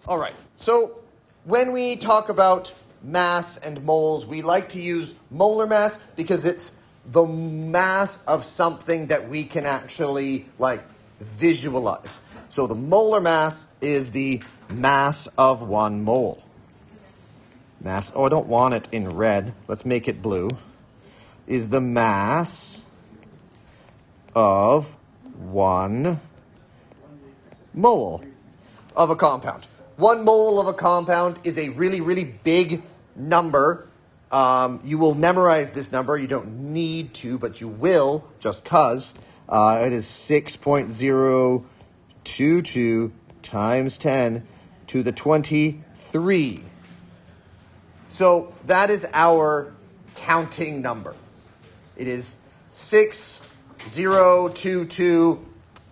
All right, so when we talk about mass and moles, we like to use molar mass because it's the mass of something that we can actually, visualize. So the molar mass is the mass of 1 mole. Mass, I don't want it in red. Let's make it blue. Is the mass of 1 mole of a compound. 1 mole of a compound is a really, really big number. You will memorize this number. You don't need to, but you will, just because. It is 6.022 times 10 to the 23. So that is our counting number. It is 6.022,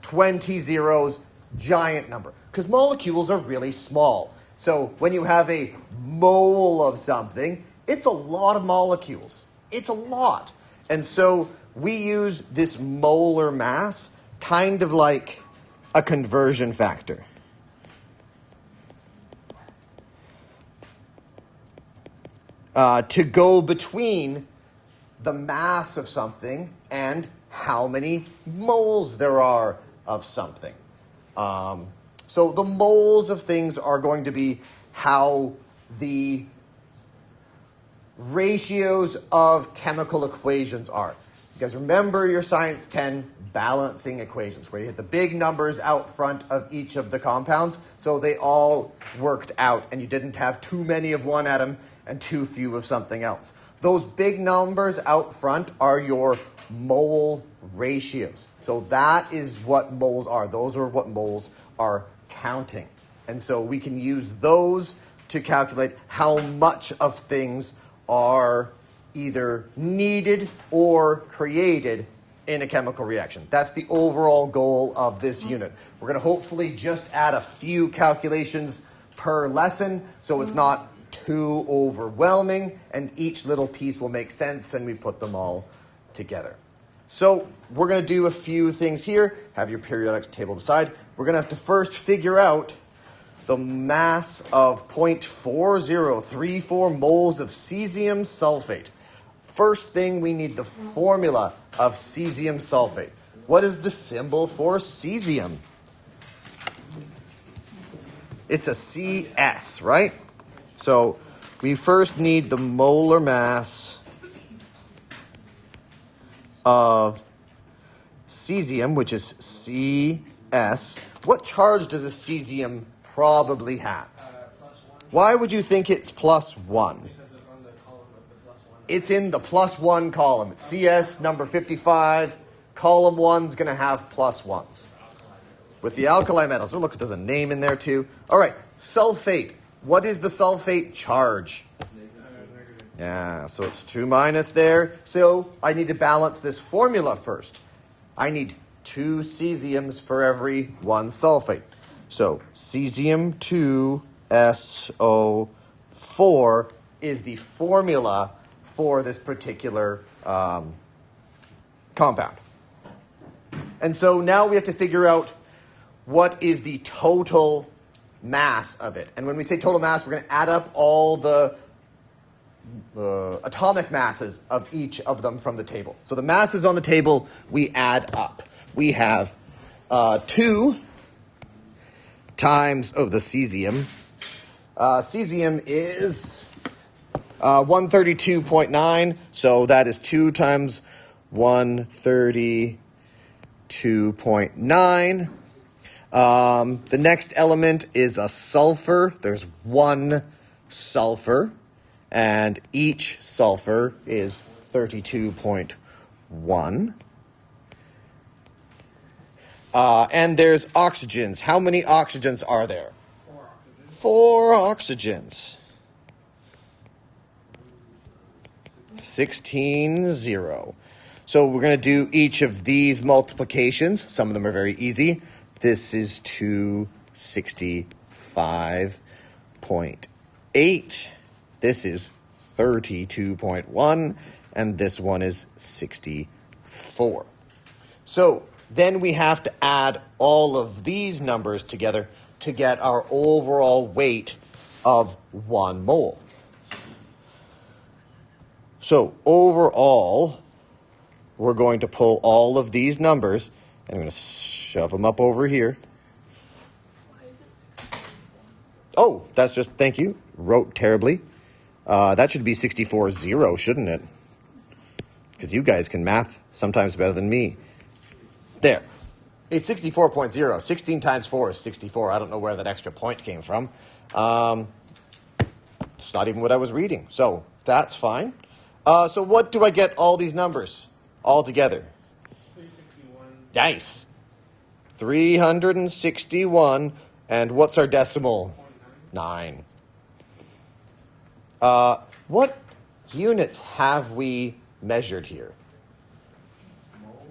20 zeros, giant number. Because molecules are really small. So when you have a mole of something, it's a lot of molecules. It's a lot. And so we use this molar mass kind of like a conversion factor. To go between the mass of something and how many moles there are of something. So the moles of things are going to be how the ratios of chemical equations are. You guys remember your Science 10 balancing equations, where you had the big numbers out front of each of the compounds, so they all worked out, and you didn't have too many of one atom and too few of something else. Those big numbers out front are your mole ratios. So that is what moles are. Those are what moles are counting. And so we can use those to calculate how much of things are either needed or created in a chemical reaction. That's the overall goal of this unit. We're going to hopefully just add a few calculations per lesson so it's not too overwhelming and each little piece will make sense and we put them all together. So we're going to do a few things here. Have your periodic table beside. We're going to have to first figure out the mass of 0.4034 moles of cesium sulfate. First thing, we need the formula of cesium sulfate. What is the symbol for cesium? It's a CS, right? So we first need the molar mass of cesium, which is CS. What charge does a cesium probably have? Why would you think it's +1? It's in the +1 column. It's CS number 55. Column 1's going to have +1s. With the alkali metals. Oh, look, there's a name in there too. All right, sulfate. What is the sulfate charge? Yeah, so it's 2- there. So I need to balance this formula first. I need 2 cesiums for every 1 sulfate. So cesium 2SO4 is the formula for this particular compound. And so now we have to figure out what is the total mass of it. And when we say total mass, we're going to add up all the atomic masses of each of them from the table. So the masses on the table, we add up. We have 2 times, the cesium. Cesium is 132.9, so that is 2 times 132.9. The next element is a sulfur. There's 1 sulfur, and each sulfur is 32.1. And there's oxygens. How many oxygens are there? 4 oxygens. 16,0. So we're going to do each of these multiplications. Some of them are very easy. This is 265.8. This is 32.1. And this one is 64. So then we have to add all of these numbers together to get our overall weight of 1 mole. So overall, we're going to pull all of these numbers, and I'm going to shove them up over here. Why is it 64? Oh, that's just, thank you, wrote terribly. That should be 64-0, shouldn't it? Because you guys can math sometimes better than me. There. It's 64.0. 16 times 4 is 64. I don't know where that extra point came from. It's not even what I was reading. So that's fine. So what do I get all these numbers all together? 361. Nice. 361. And what's our decimal? 9. What units have we measured here? Moles?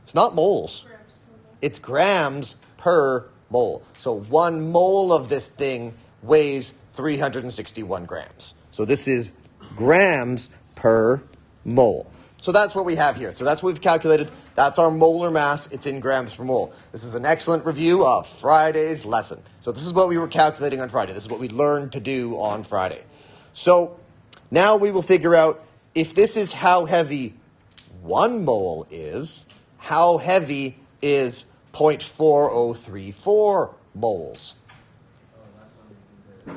It's not moles. Grams per mole. It's grams per mole. So 1 mole of this thing weighs 361 grams. So this is grams per mole. So that's what we have here. So that's what we've calculated. That's our molar mass. It's in grams per mole. This is an excellent review of Friday's lesson. So this is what we were calculating on Friday. This is what we learned to do on Friday. So now we will figure out if this is how heavy 1 mole is, how heavy is 0.4034 moles.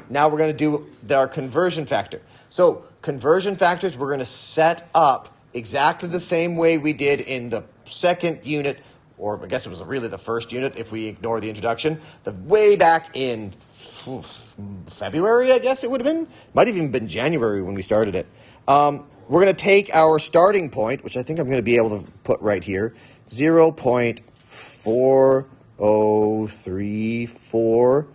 Now we're going to do our conversion factor. So conversion factors we're going to set up exactly the same way we did in the second unit, or I guess it was really the first unit if we ignore the introduction, the way back in February, I guess it would have been. Might have even been January when we started it. We're going to take our starting point, which I think I'm going to be able to put right here, 0.4034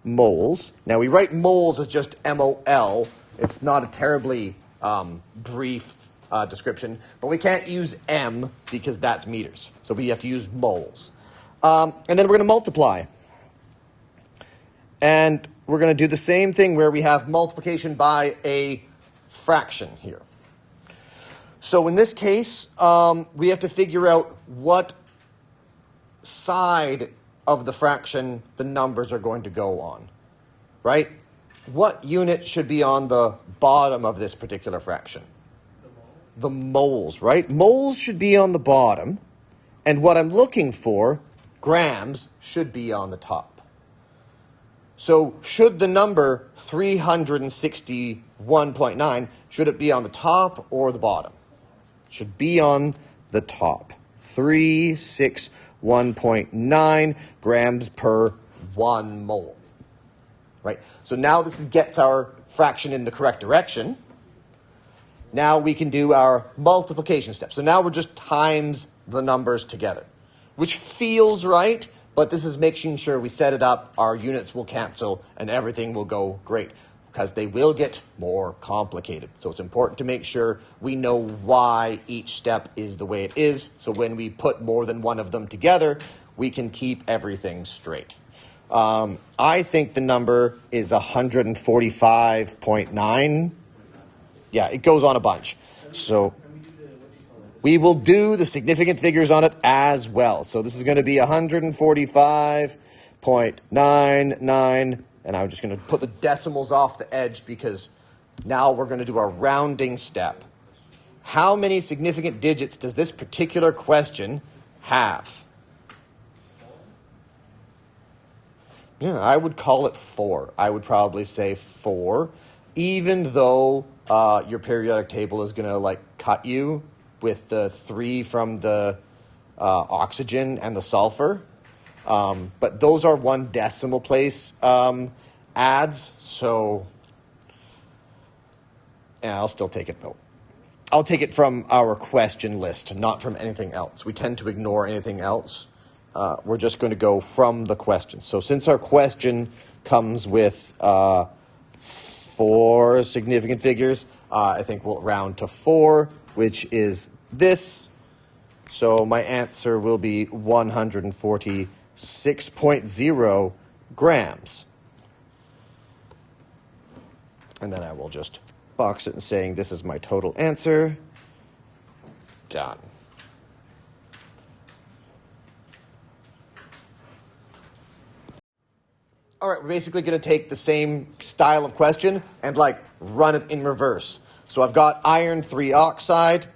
moles. Now we write moles as just MOL. It's not a terribly brief description, but we can't use M because that's meters. So we have to use moles. And then we're going to multiply. And we're going to do the same thing where we have multiplication by a fraction here. So in this case, we have to figure out what side of the fraction the numbers are going to go on, right? What unit should be on the bottom of this particular fraction? The moles, right? Moles should be on the bottom, and what I'm looking for, grams, should be on the top. So should the number 361.9, should it be on the top or the bottom? Should be on the top. 361.9 grams per 1 mole. Right? So now this gets our fraction in the correct direction. Now we can do our multiplication step. So now we're just times the numbers together, which feels right, but this is making sure we set it up, our units will cancel, and everything will go great, because they will get more complicated. So it's important to make sure we know why each step is the way it is, so when we put more than one of them together, we can keep everything straight. I think the number is 145.9. Yeah, it goes on a bunch. So we will do the significant figures on it as well. So this is going to be 145.99, and I'm just going to put the decimals off the edge because now we're going to do our rounding step. How many significant digits does this particular question have? Yeah, I would call it 4. I would probably say 4, even though your periodic table is going to cut you with the 3 from the oxygen and the sulfur. But those are 1 decimal place adds, so yeah, I'll still take it though. I'll take it from our question list, not from anything else. We tend to ignore anything else. We're just going to go from the question. So since our question comes with 4 significant figures, I think we'll round to 4, which is this. So my answer will be 146.0 grams. And then I will just box it and saying this is my total answer. Done. All right, we're basically going to take the same style of question and like run it in reverse. So I've got iron 3 oxide,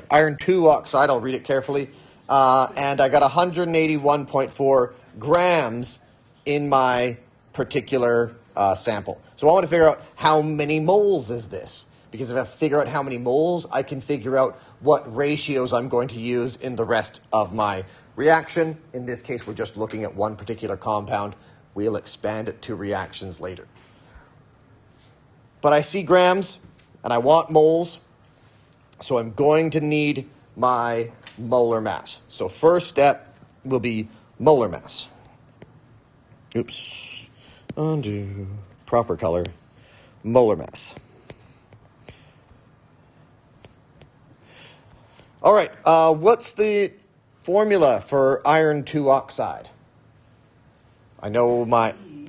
iron 2 oxide, I'll read it carefully, and I got 181.4 grams in my particular sample. So I want to figure out how many moles is this, because if I figure out how many moles, I can figure out what ratios I'm going to use in the rest of my reaction. In this case, we're just looking at one particular compound. We'll expand it to reactions later. But I see grams, and I want moles, so I'm going to need my molar mass. So first step will be molar mass. Oops. Undo. Proper color. Molar mass. All right, what's the formula for iron 2 oxide? I know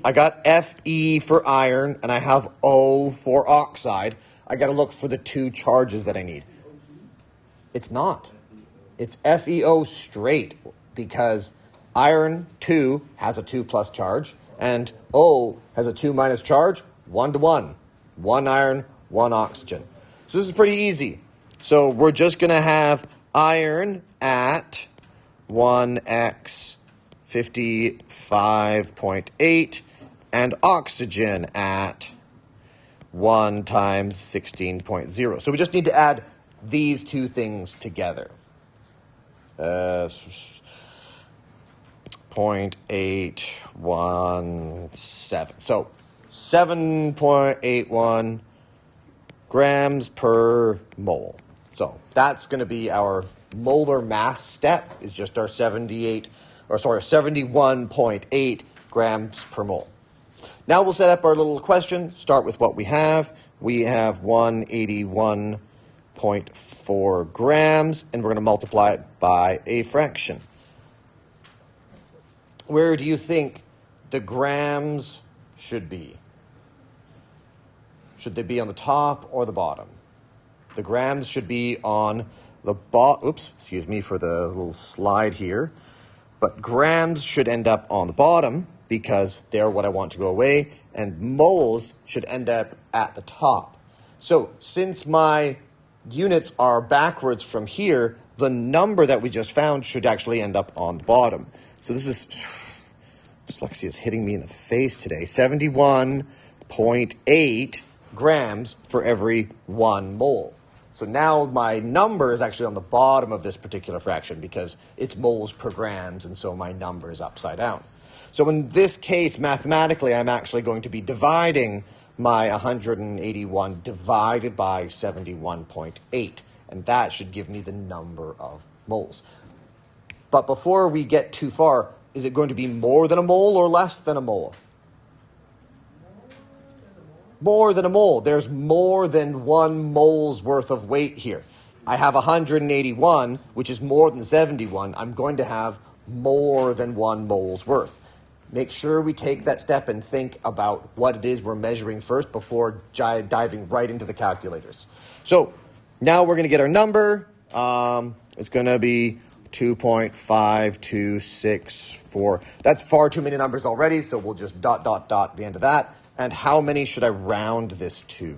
I got Fe for iron, and I have O for oxide. I got to look for the 2 charges that I need. It's not. It's FeO straight, because iron 2 has a 2 plus charge, and O has a 2 minus charge, 1 to 1. 1 iron, 1 oxygen. So this is pretty easy. So we're just going to have iron at 1x 55.8 and oxygen at 1 times 16.0. So we just need to add these 2 things together. 0.817. So 7.81 grams per mole. So that's going to be our molar mass step, is just our 71.8 grams per mole. Now we'll set up our little question, start with what we have. We have 181.4 grams, and we're going to multiply it by a fraction. Where do you think the grams should be? Should they be on the top or the bottom? The grams should be on the bottom. Oops, excuse me for the little slide here. But grams should end up on the bottom because they're what I want to go away, and moles should end up at the top. So since my units are backwards from here, the number that we just found should actually end up on the bottom. So this is, dyslexia is hitting me in the face today, 71.8 grams for every 1 mole. So now my number is actually on the bottom of this particular fraction because it's moles per grams, and so my number is upside down. So in this case, mathematically, I'm actually going to be dividing my 181 divided by 71.8, and that should give me the number of moles. But before we get too far, is it going to be more than a mole or less than a mole? More than a mole. There's more than 1 mole's worth of weight here. I have 181, which is more than 71. I'm going to have more than 1 mole's worth. Make sure we take that step and think about what it is we're measuring first before diving right into the calculators. So now we're going to get our number. It's going to be 2.5264. That's far too many numbers already, so we'll just ... at the end of that. And how many should I round this to?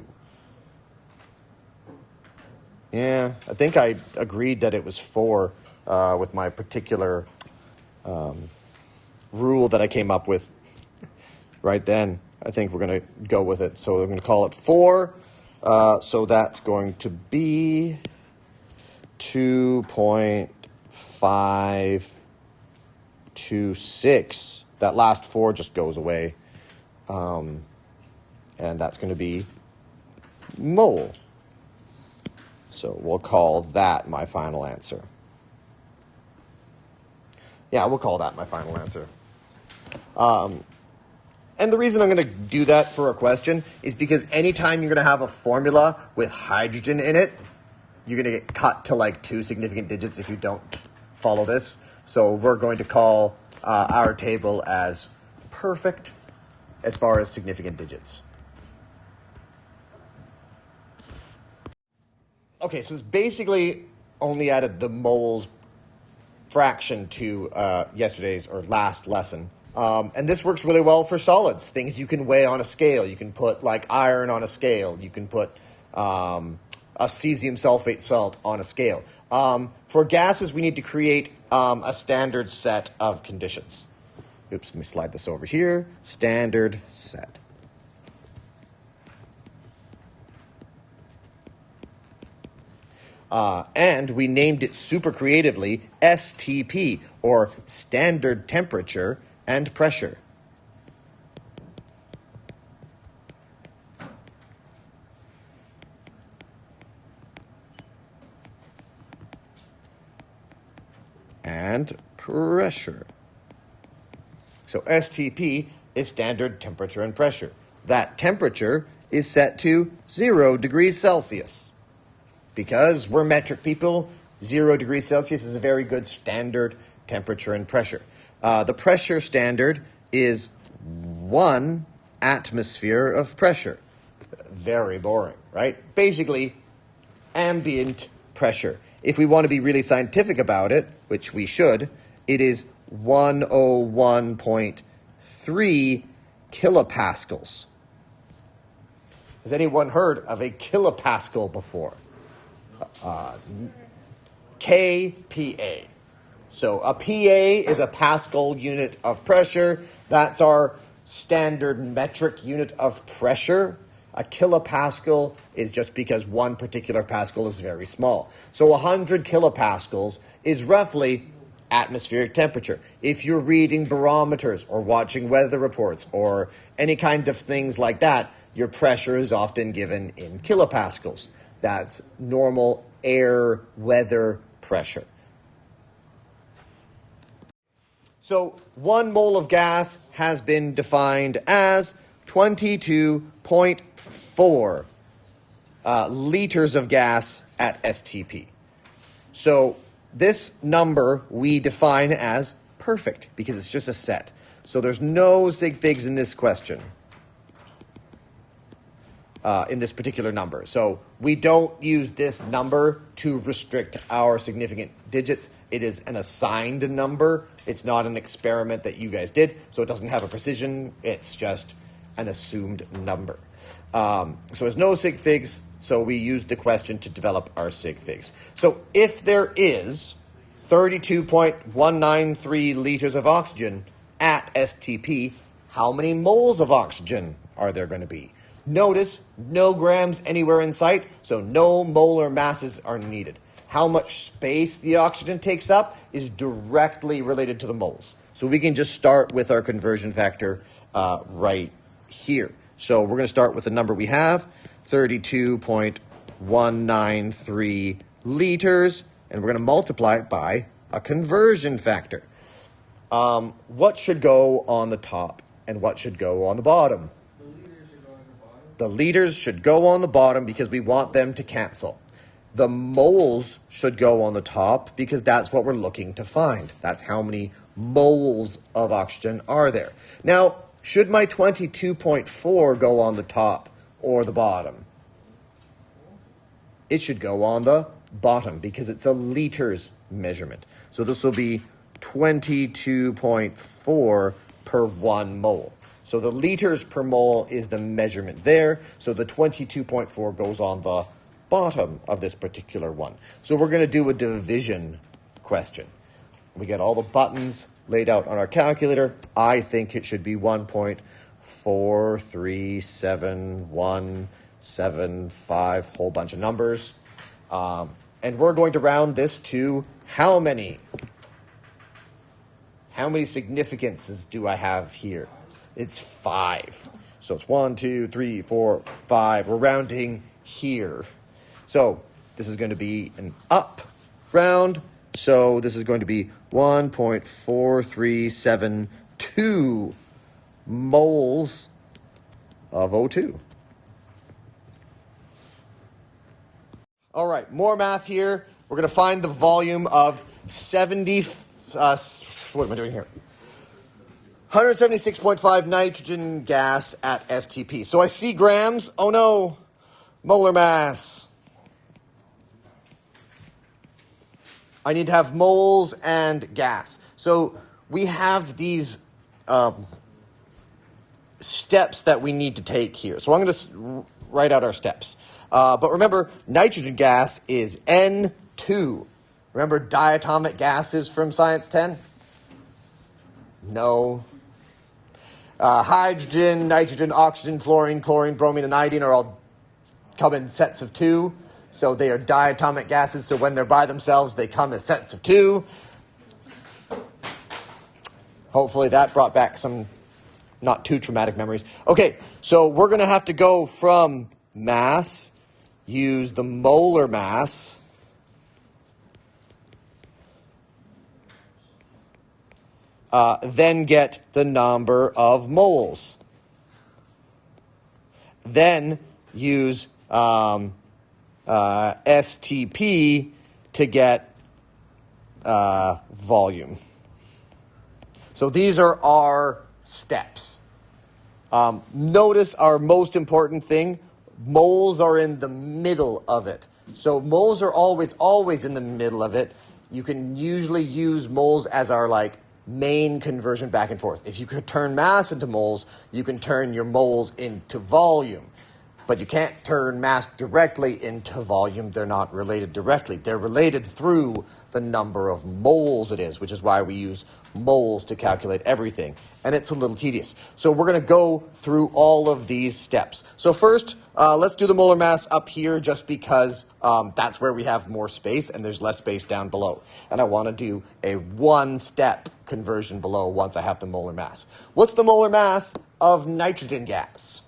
Yeah, I think I agreed that it was 4 with my particular rule that I came up with right then. I think we're going to go with it. So we're going to call it 4. So that's going to be 2.526. That last 4 just goes away. And that's going to be mole. So we'll call that my final answer. Yeah, we'll call that my final answer. And the reason I'm going to do that for a question is because anytime you're going to have a formula with hydrogen in it, you're going to get cut to like 2 significant digits if you don't follow this. So we're going to call our table as perfect as far as significant digits. Okay, so it's basically only added the moles fraction to yesterday's or last lesson. And this works really well for solids, things you can weigh on a scale. You can put like iron on a scale. You can put a cesium sulfate salt on a scale. For gases, we need to create a standard set of conditions. Oops, let me slide this over here. Standard set. And we named it super creatively STP, or standard temperature and pressure. And pressure. So STP is standard temperature and pressure. That temperature is set to 0 degrees Celsius. Because we're metric people, 0 degrees Celsius is a very good standard temperature and pressure. The pressure standard is 1 atmosphere of pressure. Very boring, right? Basically, ambient pressure. If we want to be really scientific about it, which we should, it is 101.3 kilopascals. Has anyone heard of a kilopascal before? kPa. So a PA is a Pascal unit of pressure. That's our standard metric unit of pressure. A kilopascal is just because one particular pascal is very small. So 100 kilopascals is roughly atmospheric temperature. If you're reading barometers or watching weather reports or any kind of things like that, your pressure is often given in kilopascals. That's normal air weather pressure. So 1 mole of gas has been defined as 22.4 liters of gas at STP. So this number we define as perfect because it's just a set. So there's no sig figs in this question. In this particular number. So we don't use this number to restrict our significant digits. It is an assigned number. It's not an experiment that you guys did, so it doesn't have a precision. It's just an assumed number. So there's no sig figs, so we used the question to develop our sig figs. So if there is 32.193 liters of oxygen at STP, how many moles of oxygen are there going to be? Notice no grams anywhere in sight, so no molar masses are needed. How much space the oxygen takes up is directly related to the moles. So we can just start with our conversion factor right here. So we're going to start with the number we have, 32.193 liters, and we're going to multiply it by a conversion factor. What should go on the top and what should go on the bottom? The liters should go on the bottom because we want them to cancel. The moles should go on the top because that's what we're looking to find. That's how many moles of oxygen are there. Now, should my 22.4 go on the top or the bottom? It should go on the bottom because it's a liters measurement. So this will be 22.4 per 1 mole. So the liters per mole is the measurement there. So the 22.4 goes on the bottom of this particular one. So we're going to do a division question. We get all the buttons laid out on our calculator. I think it should be 1.437175, whole bunch of numbers. And we're going to round this to how many? How many significances do I have here? It's 5. So it's 1, 2, 3, 4, 5. We're rounding here. So this is going to be an up round. So this is going to be 1.4372 moles of O2. All right, more math here. We're going to find the volume of 70... what am I doing here? 176.5 nitrogen gas at STP. So I see grams. Oh no, molar mass. I need to have moles and gas. So we have these steps that we need to take here. So I'm going to write out our steps. But remember, nitrogen gas is N2. Remember diatomic gases from Science 10? No. Hydrogen, nitrogen, oxygen, fluorine, chlorine, bromine, and iodine are all come in sets of 2. So they are diatomic gases. So when they're by themselves, they come as sets of 2. Hopefully that brought back some not too traumatic memories. Okay, so we're going to have to go from mass, use the molar mass, then get the number of moles. Then use STP to get volume. So these are our steps. Notice our most important thing, moles are in the middle of it. So moles are always in the middle of it. You can usually use moles as our main conversion back and forth. If you could turn mass into moles, you can turn your moles into volume. But you can't turn mass directly into volume. They're not related directly. They're related through the number of moles it is, which is why we use moles to calculate everything. And it's a little tedious. So we're going to go through all of these steps. So first, let's do the molar mass up here just because that's where we have more space and there's less space down below. And I want to do a one-step conversion below once I have the molar mass. What's the molar mass of nitrogen gas?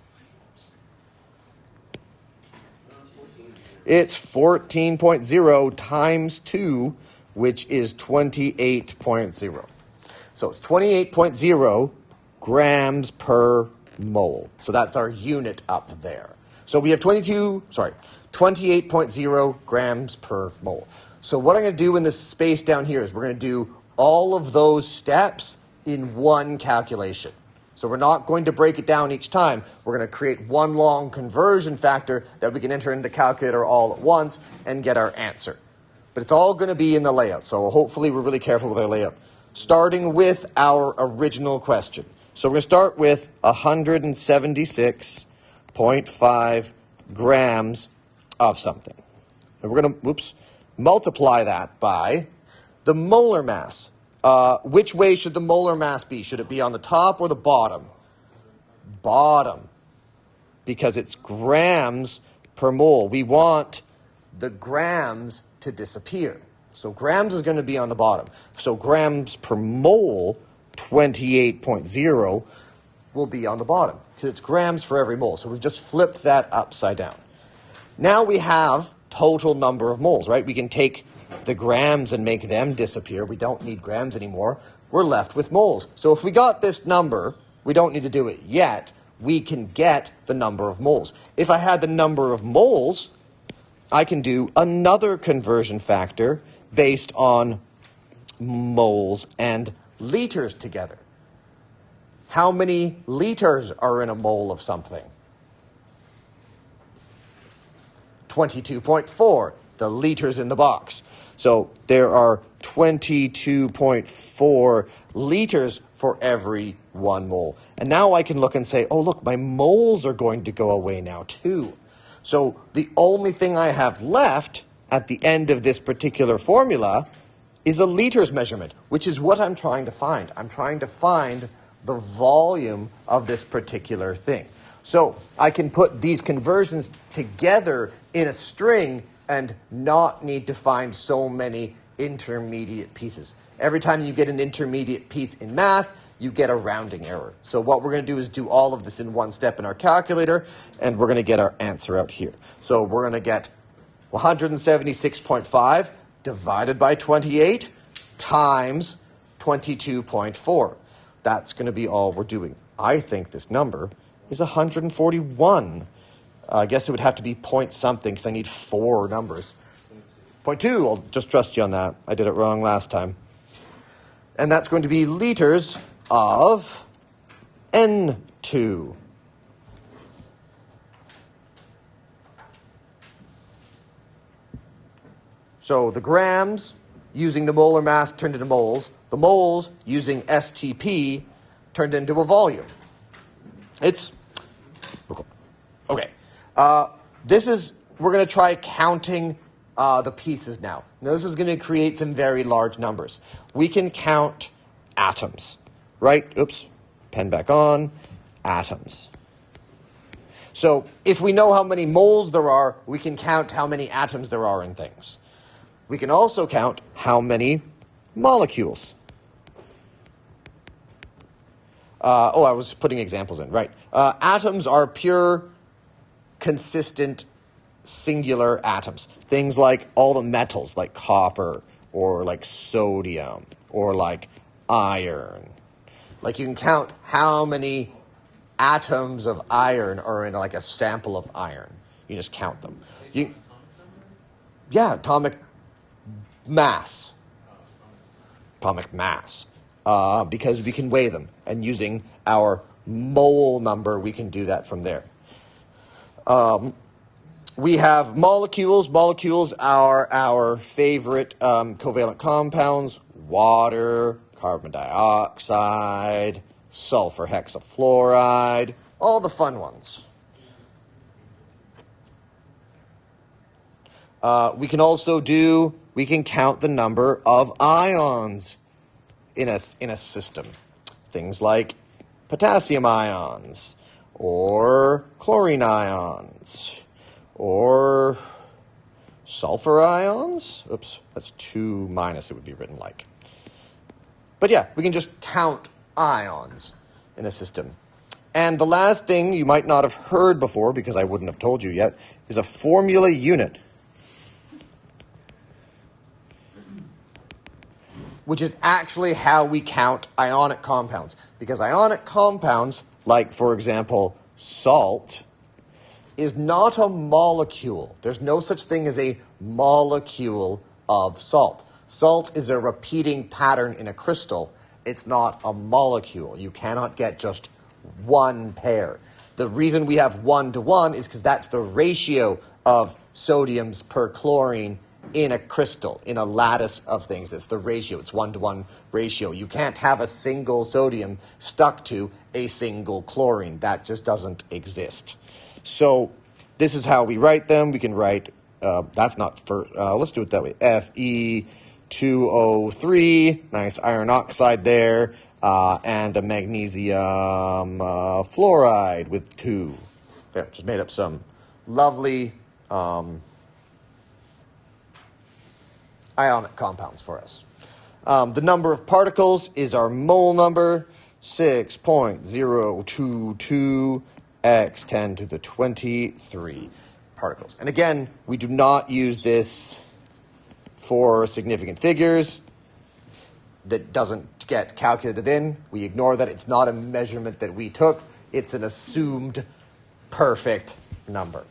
It's 14.0 times 2, which is 28.0. So it's 28.0 grams per mole. So that's our unit up there. So we have 28.0 grams per mole. So what I'm going to do in this space down here is we're going to do all of those steps in one calculation. So we're not going to break it down each time. We're going to create one long conversion factor that we can enter into the calculator all at once and get our answer. But it's all going to be in the layout, so hopefully we're really careful with our layout. Starting with our original question. So we're going to start with 176.5 grams of something. And we're going to, multiply that by the molar mass. Which way should the molar mass be? Should it be on the top or the bottom? Bottom. Because it's grams per mole. We want the grams to disappear. So grams is going to be on the bottom. So grams per mole, 28.0, will be on the bottom. Because it's grams for every mole. So we've just flipped that upside down. Now we have total number of moles, right? We can take the grams and make them disappear. We don't need grams anymore. We're left with moles. So if we got this number, we don't need to do it yet. We can get the number of moles. If I had the number of moles, I can do another conversion factor based on moles and liters together. How many liters are in a mole of something? 22.4, the liters in the box. So there are 22.4 liters for every 1 mole. And now I can look and say, oh, look, my moles are going to go away now too. So the only thing I have left at the end of this particular formula is a liters measurement, which is what I'm trying to find. I'm trying to find the volume of this particular thing. So I can put these conversions together in a string and not need to find so many intermediate pieces. Every time you get an intermediate piece in math, you get a rounding error. So what we're going to do is do all of this in one step in our calculator, and we're going to get our answer out here. So we're going to get 176.5 divided by 28 times 22.4. That's going to be all we're doing. I think this number is 141. I guess it would have to be point something because I need 4 numbers. 0.2, I'll just trust you on that. I did it wrong last time. And that's going to be liters of N2. So the grams using the molar mass turned into moles. The moles using STP turned into a volume. It's okay. We're going to try counting the pieces now. Now, this is going to create some very large numbers. We can count atoms, right? Oops, pen back on. Atoms. So if we know how many moles there are, we can count how many atoms there are in things. We can also count how many molecules. I was putting examples in, right. Atoms are pure, consistent, singular atoms. Things like all the metals, like copper, or like sodium, or like iron. Like you can count how many atoms of iron are in like a sample of iron. You just count them. Atomic mass. Atomic mass. Because we can weigh them, and using our mole number, we can do that from there. We have molecules. Molecules are our favorite covalent compounds: water, carbon dioxide, sulfur hexafluoride, all the fun ones. We can count the number of ions in a system. Things like potassium ions, or chlorine ions, or sulfur ions. Oops, that's 2 minus, it would be written like. But yeah, we can just count ions in a system. And the last thing you might not have heard before, because I wouldn't have told you yet, is a formula unit, which is actually how we count ionic compounds. Because ionic compounds, like, for example, salt, is not a molecule. There's no such thing as a molecule of salt. Salt is a repeating pattern in a crystal. It's not a molecule. You cannot get just one pair. The reason we have 1-to-1 is because that's the ratio of sodiums per chlorine in a crystal, in a lattice of things. It's the ratio. It's 1-to-1 ratio. You can't have a single sodium stuck to a single chlorine. That just doesn't exist. So this is how we write them. We can write, let's do it that way. Fe2O3, nice iron oxide there, and a magnesium fluoride with 2. Yeah, just made up some lovely ionic compounds for us. The number of particles is our mole number, 6.022 x 10 to the 23 particles. And again, we do not use this for significant figures. That doesn't get calculated in. We ignore that. It's not a measurement that we took. It's an assumed perfect number.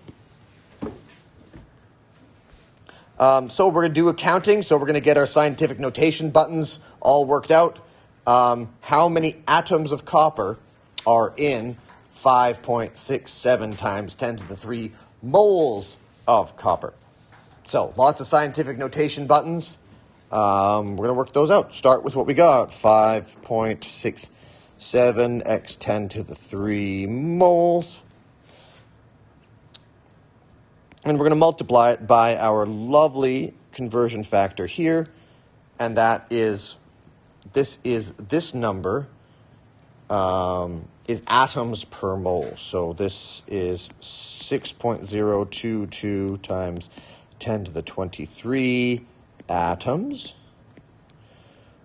So we're going to do accounting. So we're going to get our scientific notation buttons all worked out. How many atoms of copper are in 5.67 times 10 to the 3 moles of copper? So lots of scientific notation buttons. We're going to work those out. Start with what we got. 5.67 x 10 to the 3 moles. And we're going to multiply it by our lovely conversion factor here. And that is, this number is atoms per mole. So this is 6.022 times 10 to the 23 atoms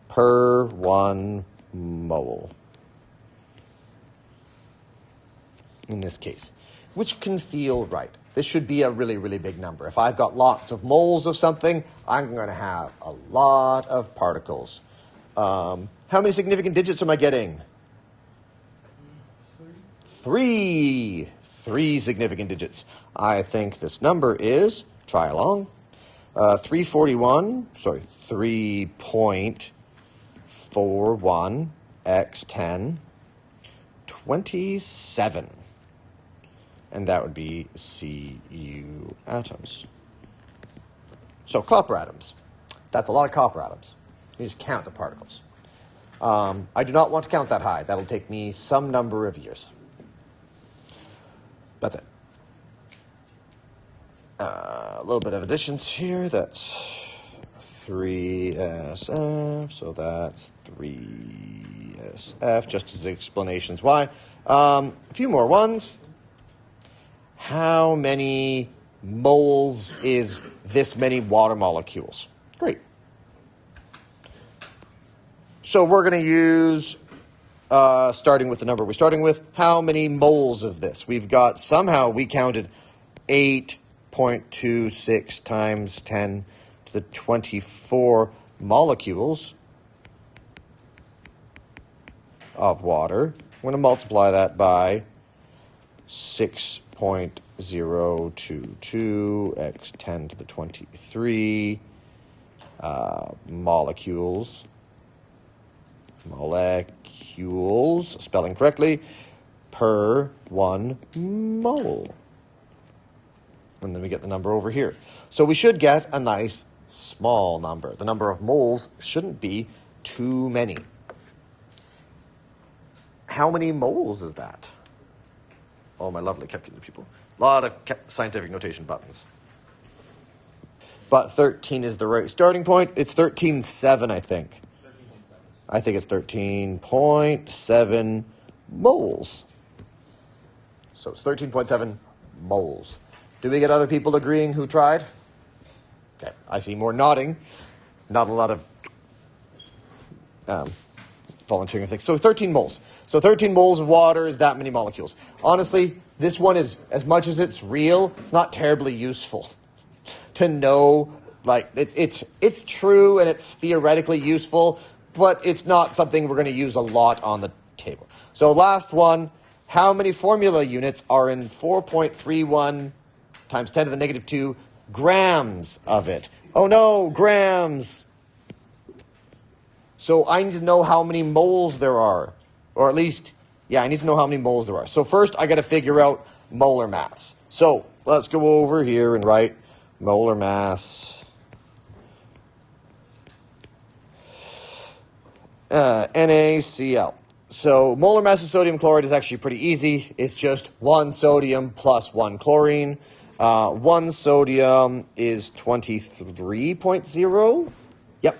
per 1 mole. In this case, which can feel right. This should be a really, really big number. If I've got lots of moles of something, I'm going to have a lot of particles. How many significant digits am I getting? 3. 3 significant digits. I think this number is, try along, 3.41 x 10, 27. And that would be Cu atoms. So copper atoms. That's a lot of copper atoms. You just count the particles. I do not want to count that high. That'll take me some number of years. That's it. A little bit of additions here. That's 3SF, so that's 3SF, just as explanations why. A few more ones. How many moles is this many water molecules? Great. So we're going to use, starting with the number we're starting with, how many moles of this? We've got, somehow we counted 8.26 times 10 to the 24 molecules of water. I'm going to multiply that by 6.022 x 10 to the 23 molecules, spelling correctly, per 1 mole. And then we get the number over here. So we should get a nice small number. The number of moles shouldn't be too many. How many moles is that? Oh, my lovely calculator people. A lot of scientific notation buttons. But 13 is the right starting point. It's 13.7, I think. 13.7. I think it's 13.7 moles. So it's 13.7 moles. Do we get other people agreeing who tried? Okay, I see more nodding. Not a lot of volunteering things. So 13 moles. So 13 moles of water is that many molecules. Honestly, this one is, as much as it's real, it's not terribly useful to know. Like, it's true and it's theoretically useful, but it's not something we're going to use a lot on the table. So last one, how many formula units are in 4.31 times 10 to the negative 2 grams of it? Oh no, grams. So I need to know how many moles there are. Or at least, yeah, I need to know how many moles there are. So first I got to figure out molar mass. So let's go over here and write molar mass. NaCl. So molar mass of sodium chloride is actually pretty easy. It's just 1 sodium plus 1 chlorine. 1 sodium is 23.0. Yep.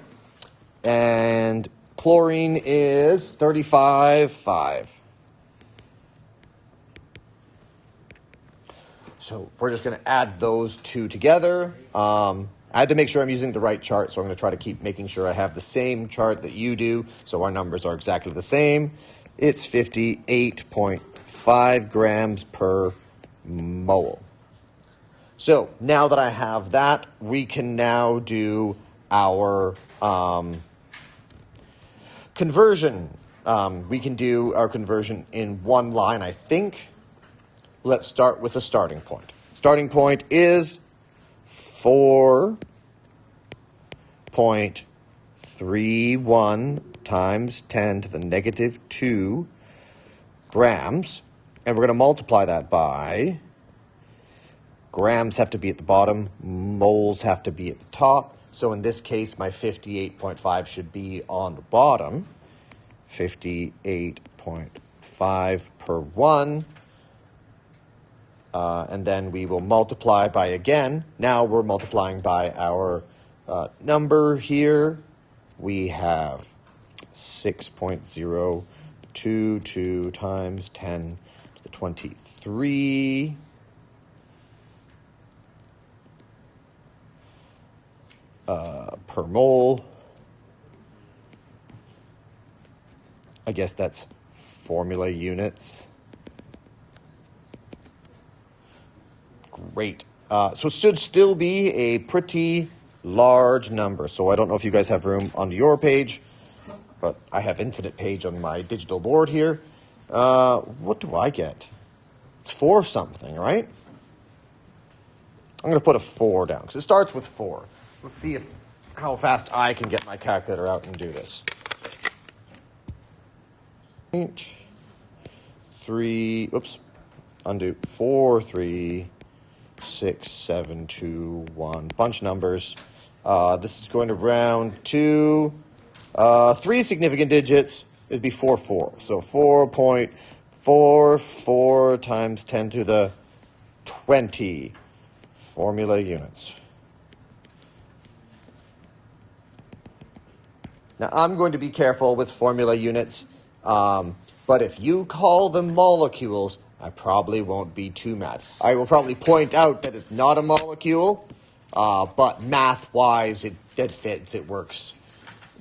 And chlorine is 35.5. So we're just going to add those two together. I had to make sure I'm using the right chart, so I'm going to try to keep making sure I have the same chart that you do, so our numbers are exactly the same. It's 58.5 grams per mole. So now that I have that, we can now do our conversion. We can do our conversion in one line, I think. Let's start with the starting point. Starting point is 4.31 times 10 to the negative 2 grams. And we're going to multiply that by, grams have to be at the bottom, moles have to be at the top. So in this case, my 58.5 should be on the bottom. 58.5 per 1. And then we will multiply by again. Now we're multiplying by our number here. We have 6.022 times 10 to the 23. Per mole. I guess that's formula units. Great. So it should still be a pretty large number. So I don't know if you guys have room on your page, but I have infinite page on my digital board here. What do I get? It's 4 something, right? I'm going to put a 4 down because it starts with 4. Let's see how fast I can get my calculator out and do this. 3, oops, undo, 4, 3, 6, 7, 2, 1, bunch numbers. This is going to round to Three significant digits, it'd be 4, 4. So 4.44 times 10 to the 20 formula units. Now, I'm going to be careful with formula units, but if you call them molecules, I probably won't be too mad. I will probably point out that it's not a molecule, but math-wise, it fits, it works.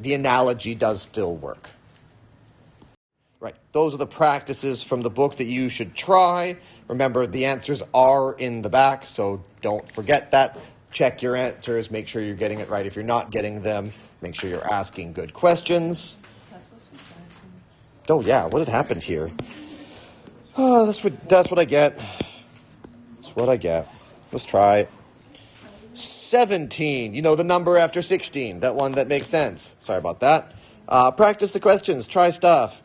The analogy does still work. Right, those are the practices from the book that you should try. Remember, the answers are in the back, so don't forget that. Check your answers, make sure you're getting it right. If you're not getting them, make sure you're asking good questions. Oh yeah, what had happened here? Oh, that's what I get. That's what I get. Let's try it. 17. You know the number after 16. That one that makes sense. Sorry about that. Practice the questions. Try stuff.